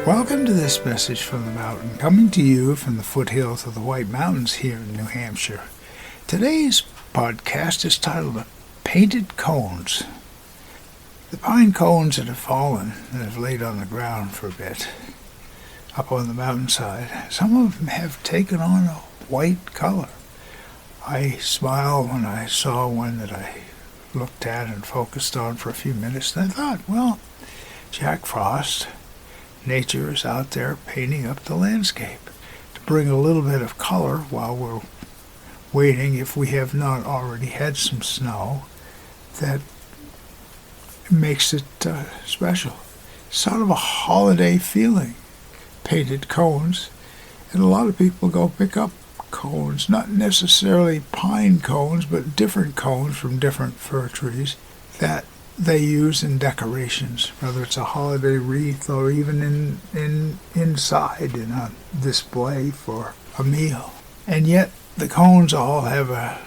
Welcome to this message from the mountain, coming to you from the foothills of the White Mountains here in New Hampshire. Today's podcast is titled Painted Cones. The pine cones that have fallen and have laid on the ground for a bit up on the mountainside, some of them have taken on a white color. I smiled when I saw one that I looked at and focused on for a few minutes, and I thought, well, Jack Frost, nature is out there painting up the landscape to bring a little bit of color while we're waiting, if we have not already had some snow, that makes it special. Sort of a holiday feeling. Painted cones, and a lot of people go pick up cones, not necessarily pine cones, but different cones from different fir trees that they use in decorations, whether it's a holiday wreath or even inside in a display for a meal. And yet the cones all have a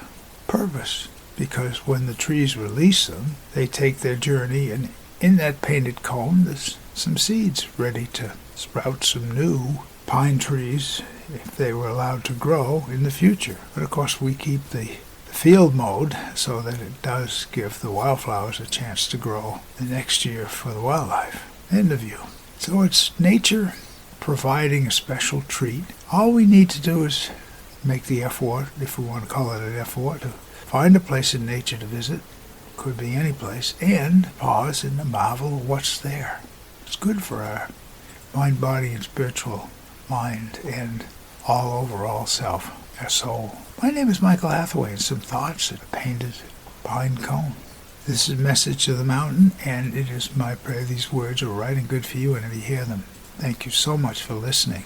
purpose, because when the trees release them, they take their journey, and in that painted cone there's some seeds ready to sprout some new pine trees if they were allowed to grow in the future. But of course we keep the field mode so that it does give the wildflowers a chance to grow the next year for the wildlife and the view. So it's nature providing a special treat. All we need to do is make the effort, if we want to call it an effort, to find a place in nature to visit, could be any place, and pause and marvel at what's there. It's good for our mind, body, and spiritual mind, and all overall self, our soul. My name is Michael Hathaway, and some thoughts at a painted pine cone. This is a message to the mountain, and it is my prayer these words are right and good for you whenever you hear them. Thank you so much for listening.